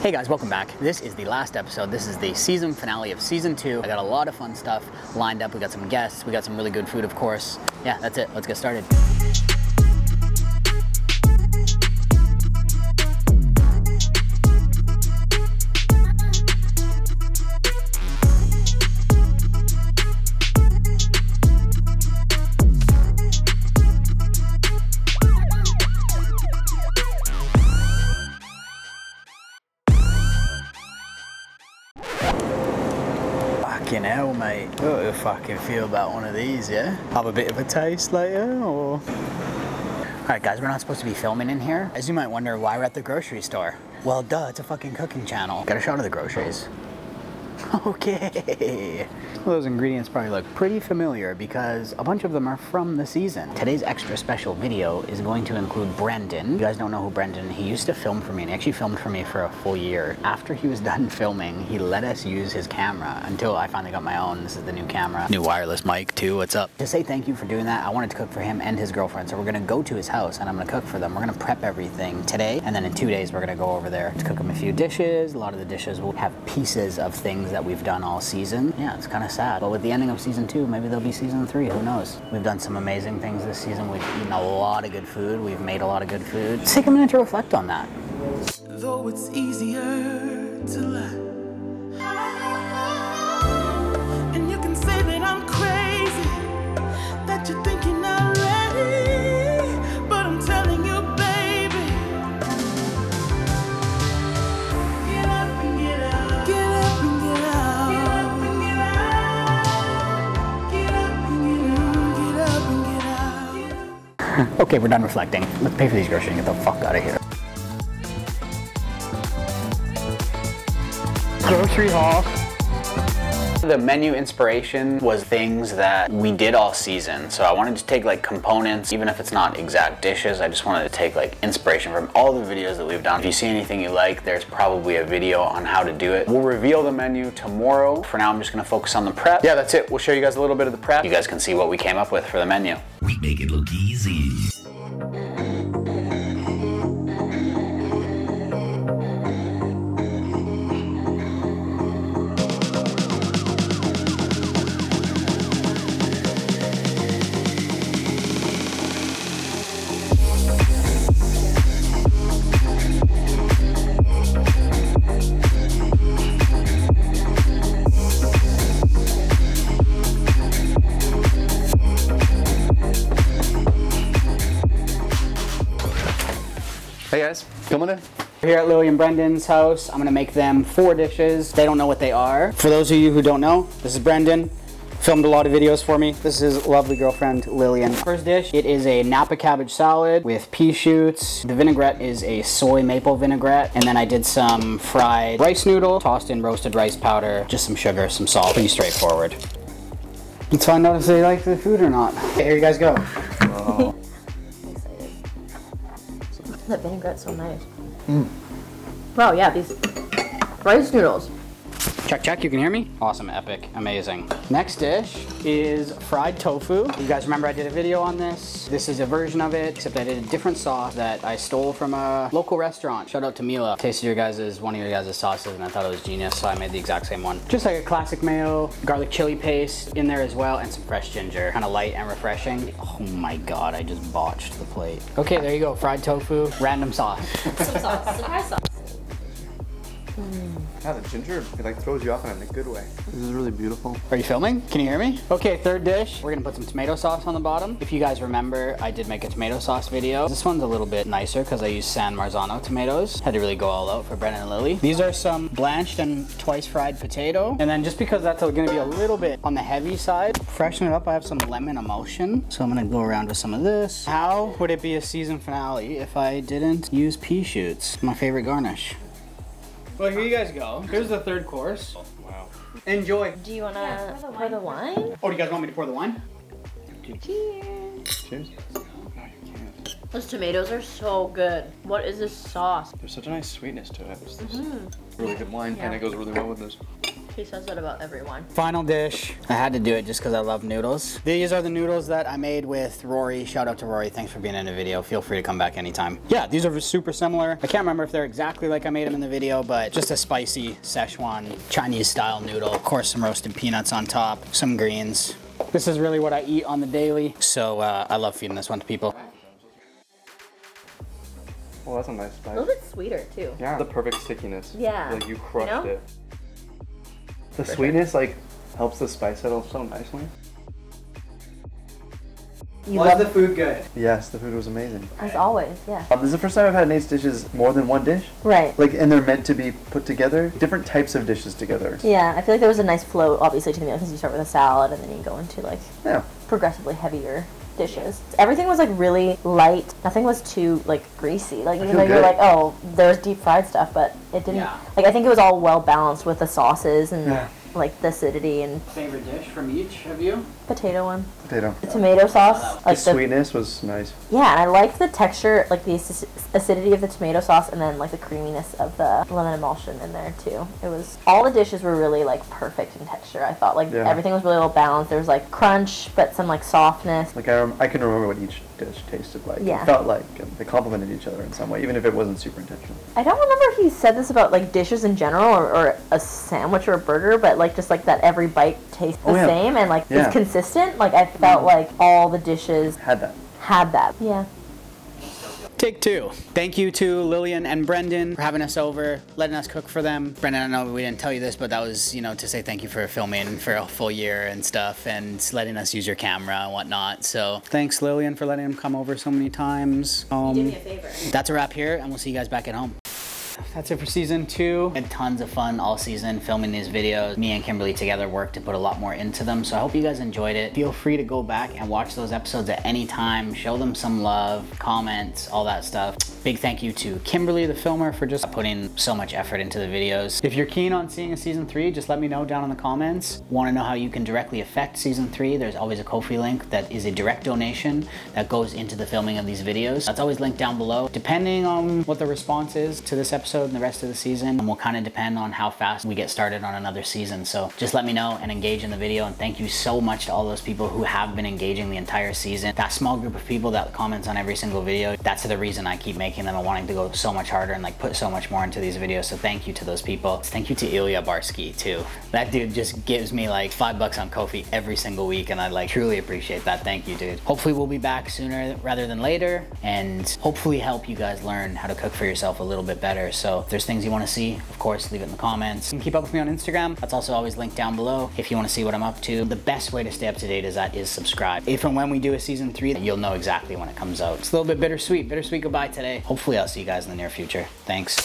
Hey guys, welcome back. This is the last episode. This is the season finale of season 2. I got a lot of fun stuff lined up. We got some guests. We got some really good food, of course. Yeah, that's it. Let's get started. Fucking hell, mate. What do you fucking feel about one of these, yeah? Have a bit of a taste later, or...? Alright guys, we're not supposed to be filming in here. As you might wonder, why we're at the grocery store. Well, duh, it's a fucking cooking channel. Got a shot of the groceries. Okay. Well, those ingredients probably look pretty familiar because a bunch of them are from the season. Today's extra special video is going to include Brendan. You guys don't know who Brendan is. He used to film for me, and he actually filmed for me for a full year. After he was done filming, he let us use his camera until I finally got my own. This is the new camera. New wireless mic too, what's up? To say thank you for doing that, I wanted to cook for him and his girlfriend. So we're gonna go to his house and I'm gonna cook for them. We're gonna prep everything today, and then in 2 days we're gonna go over there to cook them a few dishes. A lot of the dishes will have pieces of things that we've done all season. Yeah, it's kind of sad. But with the ending of season 2, maybe there'll be season 3, who knows? We've done some amazing things this season. We've eaten a lot of good food. We've made a lot of good food. Let's take a minute to reflect on that. Though it's easier to lie, and you can say that I'm crazy, that you're thinking already, but I'm telling you, baby, get up and get out, get up and get out, get up and get out, get up and get out, get up and get out. Okay, we're done reflecting. Let's pay for these groceries and get the fuck out of here. Grocery haul. The menu inspiration was things that we did all season. So I wanted to take like components, even if it's not exact dishes, I just wanted to take like inspiration from all the videos that we've done. If you see anything you like, there's probably a video on how to do it. We'll reveal the menu tomorrow. For now, I'm just gonna focus on the prep. Yeah, that's it. We'll show you guys a little bit of the prep. You guys can see what we came up with for the menu. We make it look easy. Hey guys, filming it? We're here at Lily and Brendan's house. I'm gonna make them 4 dishes. They don't know what they are. For those of you who don't know, this is Brendan. Filmed a lot of videos for me. This is his lovely girlfriend, Lillian. First dish, it is a Napa cabbage salad with pea shoots. The vinaigrette is a soy maple vinaigrette. And then I did some fried rice noodle, tossed in roasted rice powder, just some sugar, some salt. Pretty straightforward. Let's find out if they like the food or not. Okay, here you guys go. Oh. That vinaigrette's so nice. Wow, yeah, these rice noodles. Check, check, you can hear me? Awesome, epic, amazing. Next dish is fried tofu. You guys remember I did a video on this? This is a version of it, except I did a different sauce that I stole from a local restaurant. Shout out to Mila. Tasted one of your guys' sauces and I thought it was genius, so I made the exact same one. Just like a classic mayo, garlic chili paste in there as well, and some fresh ginger. Kind of light and refreshing. Oh my God, I just botched the plate. Okay, there you go, fried tofu, random sauce. Some sauce, surprise sauce. Yeah, the ginger, it like throws you off in a good way. This is really beautiful. Are you filming? Can you hear me? Okay, third dish. We're gonna put some tomato sauce on the bottom. If you guys remember, I did make a tomato sauce video. This one's a little bit nicer because I used San Marzano tomatoes. Had to really go all out for Brendan and Lily. These are some blanched and twice fried potato. And then just because that's gonna be a little bit on the heavy side, freshen it up, I have some lemon emulsion. So I'm gonna go around with some of this. How would it be a season finale if I didn't use pea shoots? My favorite garnish. Well, here you guys go. Here's the third course. Wow. Enjoy. Do you want to pour the wine? Oh, do you guys want me to pour the wine? Cheers. Cheers. No, you can't. Those tomatoes are so good. What is this sauce? There's such a nice sweetness to it. Really good wine, and it goes really well with this. She says that about everyone. Final dish. I had to do it just because I love noodles. These are the noodles that I made with Rory. Shout out to Rory. Thanks for being in the video. Feel free to come back anytime. Yeah, these are super similar. I can't remember if they're exactly like I made them in the video, but just a spicy Szechuan Chinese style noodle. Of course, some roasted peanuts on top, some greens. This is really what I eat on the daily. So I love feeding this one to people. Well, that's a nice A spice. little bit sweeter too. Yeah, the perfect stickiness. Yeah. Like you crushed You know? it. The sweetness like helps the spice settle so nicely. You love the food good? Yes, the food was amazing. as always, yeah. This is the first time I've had Nate's dishes more than one dish. Right. Like, and they're meant to be put together. Different types of dishes together. Yeah, I feel like there was a nice flow, obviously, to the meal because you start with a salad and then you go into like Yeah. progressively heavier dishes. Everything was like really light. Nothing was too like greasy. Like even feel though you're good. like, oh, there's deep fried stuff, but it didn't. Yeah. Like I think it was all well balanced with the sauces and Yeah. like the acidity and Favorite dish from each of you? potato one. Potato. The tomato sauce, The like the sweetness was nice. yeah, and I liked the texture, like the acidity of the tomato sauce, and then like the creaminess of the lemon emulsion in there too. It was all the dishes were really like perfect in texture. I thought like Yeah. everything was really well balanced. There was like crunch, but some like softness. Like I can remember what each dish tasted like. Yeah. It felt like they complemented each other in some way, even if it wasn't super intentional. I don't remember if he said this about like dishes in general or a sandwich or a burger, but like just like that every bite tastes the Oh, yeah. same and like Yeah. is consistent. Like I felt like all the dishes Had that. had that. Yeah. Take two. Thank you to Lillian and Brendan for having us over, letting us cook for them. Brendan, I know we didn't tell you this, but that was, you know, to say thank you for filming for a full year and stuff and letting us use your camera and whatnot. So thanks, Lillian, for letting him come over so many times. Do me a favor. That's a wrap here, and we'll see you guys back at home. That's it for season 2. Had tons of fun all season filming these videos. Me and Kimberly together worked to put a lot more into them, so I hope you guys enjoyed it. Feel free to go back and watch those episodes at any time. Show them some love, comments, all that stuff. Big thank you to Kimberly, the filmer, for just putting so much effort into the videos. If you're keen on seeing a season 3, just let me know down in the comments. Want to know how you can directly affect season 3? There's always a Ko-fi link that is a direct donation that goes into the filming of these videos. That's always linked down below. Depending on what the response is to this episode and the rest of the season, will kind of depend on how fast we get started on another season. So just let me know and engage in the video, and thank you so much to all those people who have been engaging the entire season. That small group of people that comments on every single video, that's the reason I keep making them and wanting to go so much harder and like put so much more into these videos. So thank you to those people. Thank you to Ilya Barsky too. That dude just gives me like $5 on Ko-fi every single week, and I like truly appreciate that. Thank you, dude. Hopefully we'll be back sooner rather than later, and hopefully help you guys learn how to cook for yourself a little bit better. So if there's things you want to see, of course, leave it in the comments. You can keep up with me on Instagram. That's also always linked down below if you want to see what I'm up to. The best way to stay up to date is subscribe. If and when we do a season 3, you'll know exactly when it comes out. It's a little bit bittersweet goodbye today. Hopefully I'll see you guys in the near future. Thanks.